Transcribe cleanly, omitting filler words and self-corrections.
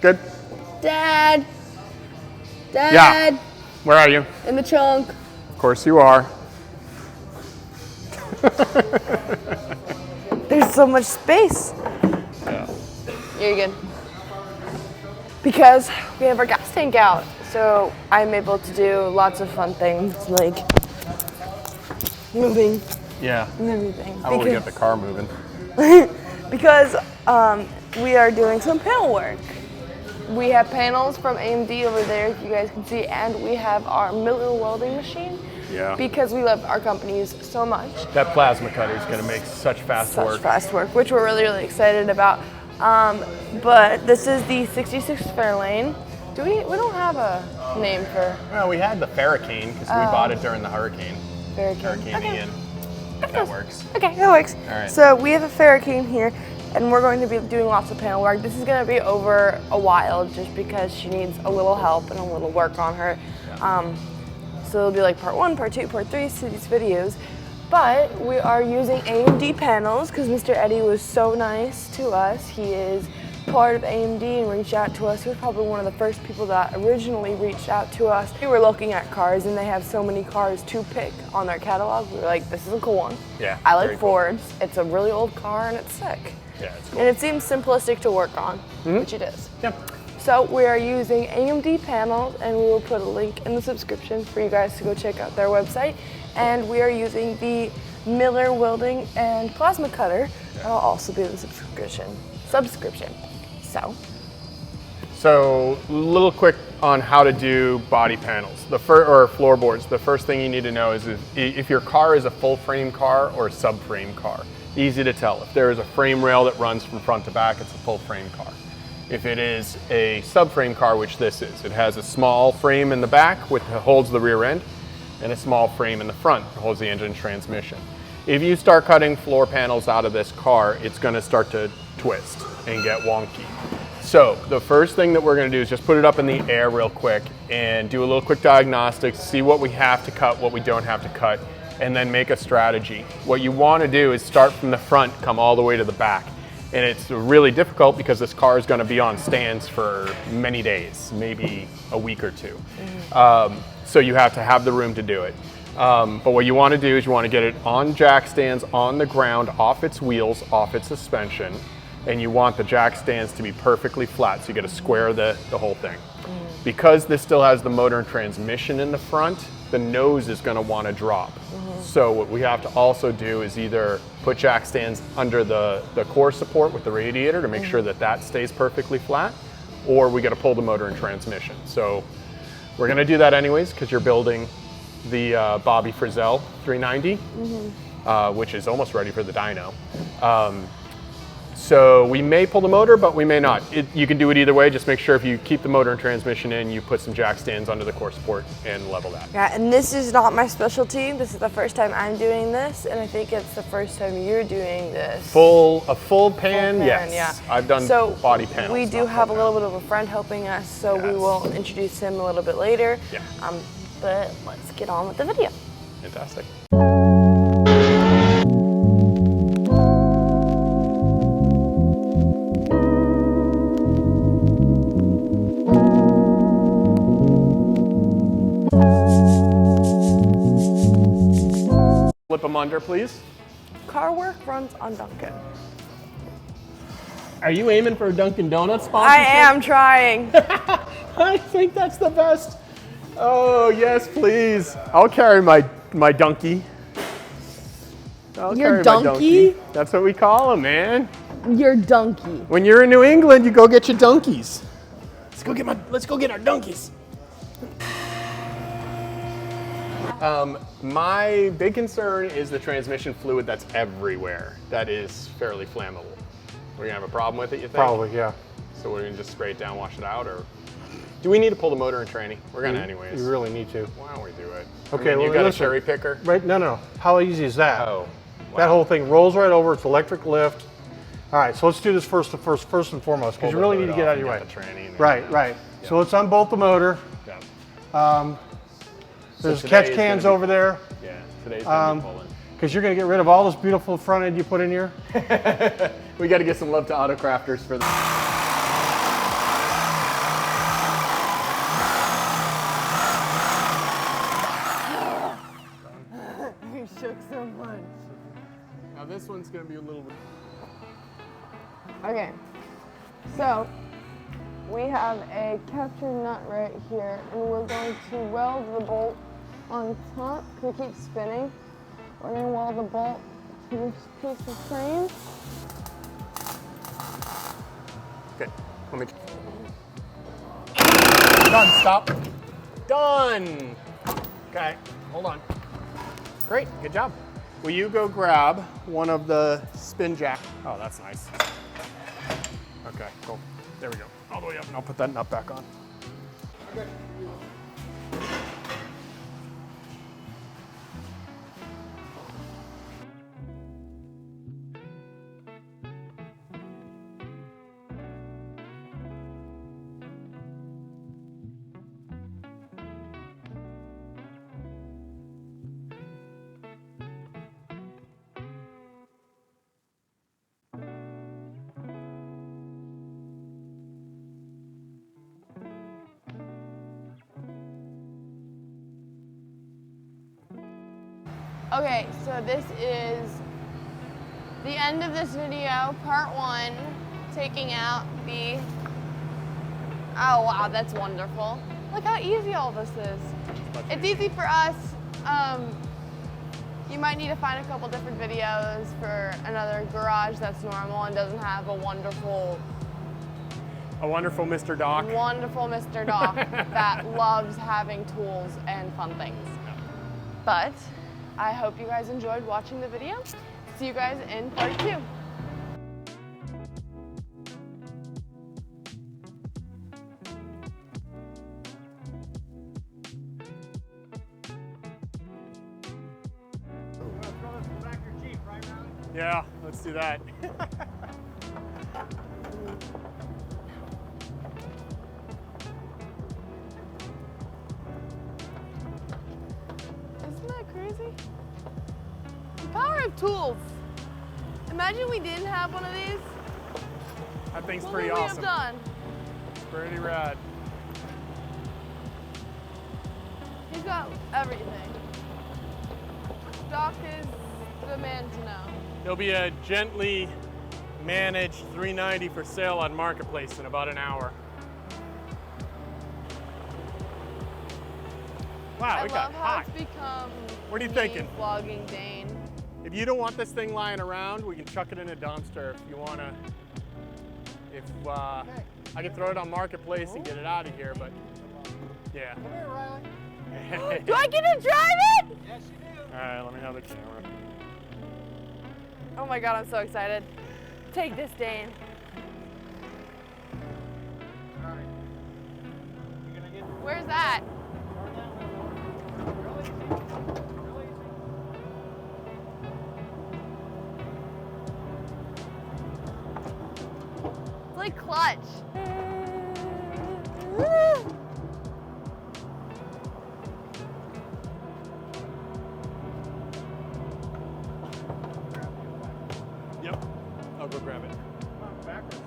Good? Dad! Dad! Yeah. Where are you? In the trunk. Of course you are. There's so much space. Yeah. You're good. Because we have our gas tank out, so I'm able to do lots of fun things like moving Yeah. and everything. How will we get the car moving? Because we are doing some panel work. We have panels from AMD over there, if you guys can see, and we have our Miller welding machine. Yeah. Because we love our companies so much. That plasma cutter is going to make such fast work. Such fast work, which we're really, really excited about. But this is the 66 Fairlane. We don't have a name for... Well, we had the Fairlane because we bought it during the hurricane. Hurricane Okay. Ian. That works. Okay, that works. All right. So we have a Fairlane here, and we're going to be doing lots of panel work. This is going to be over a while just because she needs a little help and a little work on her. Yeah. So it'll be like part 1, part 2, part 3 to these videos. But we are using AMD panels because Mr. Eddie was so nice to us. He is part of AMD and reached out to us. He was probably one of the first people that originally reached out to us. We were looking at cars and they have so many cars to pick on their catalog. We were like, this is a cool one. Yeah. I like Fords. Cool. It's a really old car and it's sick. Yeah, it's cool. And it seems simplistic to work on, which it is. Yeah. So we are using AMD panels, and we will put a link in the subscription for you guys to go check out their website. And we are using the Miller welding and plasma cutter. That'll also be in the subscription. So a little quick on how to do body panels, or floorboards. The first thing you need to know is if your car is a full frame car or a subframe car. Easy to tell. If there is a frame rail that runs from front to back, it's a full frame car. If it is a subframe car, which this is, it has a small frame in the back which holds the rear end and a small frame in the front that holds the engine and transmission. If you start cutting floor panels out of this car, it's going to start to twist and get wonky. So the first thing that we're going to do is just put it up in the air real quick and do a little quick diagnostics, see what we have to cut, what we don't have to cut, and then make a strategy. What you want to do is start from the front, come all the way to the back. And it's really difficult because this car is going to be on stands for many days, maybe a week or two. So you have to have the room to do it. But what you want to do is you want to get it on jack stands, on the ground, off its wheels, off its suspension, and you want the jack stands to be perfectly flat, so you got to square the whole thing. Because this still has the motor and transmission in the front, the nose is going to want to drop. So what we have to also do is either put jack stands under the core support with the radiator to make sure that that stays perfectly flat, or we got to pull the motor and transmission. So we're going to do that anyways because you're building the Bobby Frizzell 390, which is almost ready for the dyno. So we may pull the motor, but we may not. You can do it either way. Just make sure if you keep the motor and transmission in, you put some jack stands under the core support and level that. yeah, and this is not my specialty. This is the first time I'm doing this, and I think it's the first time you're doing this. A full pan, Full pan, yes. yeah. I've done body panels. We do have a little bit of a friend helping us, so we will introduce him a little bit later. Yeah. But let's get on with the video. Fantastic. Flip them under, please. Car work runs on Dunkin'. Are you aiming for a Dunkin' Donuts sponsorship? I am trying. I think that's the best. Oh, yes, please. I'll carry my donkey. Your donkey? That's what we call them, man. Your donkey. When you're in New England, you go get your donkeys. Let's go get our donkeys. My big concern is the transmission fluid that's everywhere. That is fairly flammable. We're gonna have a problem with it, you think? Probably, yeah. So we're gonna just spray it down, wash it out, or do we need to pull the motor and tranny? We're gonna anyways. You really need to. Why don't we do it? Okay, I mean, well, you got listen. a cherry picker? Right? No. How easy is that? Oh, wow. That whole thing rolls right over. It's electric lift. All right, so let's do this first and foremost, because you really need to get out of your way. Right. Yep. So let's unbolt the motor. Yep. There's catch cans over there. Yeah, today's gonna be pulling. Because you're going to get rid of all this beautiful front end you put in here. We got to get some love to Autocrafters for that. one's gonna be a little. Okay, so we have a capture nut right here, and we're going to weld the bolt on top because it keeps spinning. We're going to weld the bolt to this piece of frame. Okay, let me. Done, stop. Done. Okay, hold on. Great, good job. Will you go grab one of the spin jack? Oh, that's nice. Okay, cool. There we go. All the way up, and I'll put that nut back on. Okay. Okay, so this is the end of this video, part 1, taking out the, oh wow, that's wonderful. Look how easy all this is. It's easy for us. You might need to find a couple different videos for another garage that's normal and doesn't have a wonderful Mr. Doc. Wonderful Mr. Doc that loves having tools and fun things. But I hope you guys enjoyed watching the video. See you guys in part 2. Yeah, let's do that. Isn't that crazy? The power of tools. Imagine we didn't have one of these. That thing's What pretty would we awesome. have done? Pretty rad. He's got everything. Doc is the man to know. There'll be a gently managed 390 for sale on Marketplace in about an hour. Wow, I it love got how hot. it's become What are you me thinking? vlogging Dane. If you don't want this thing lying around, we can chuck it in a dumpster if you wanna. If I can throw it on Marketplace and get it out of here, but yeah. Come here, Riley. Do I get to drive it? Yes, you do. All right, let me have the camera. Oh my God, I'm so excited. Take this, Dane. All right. You're gonna get. Where's that? Turn that one over. Real easy. Real easy. It's like clutch. Yep, I'll go grab it. Come on, backwards.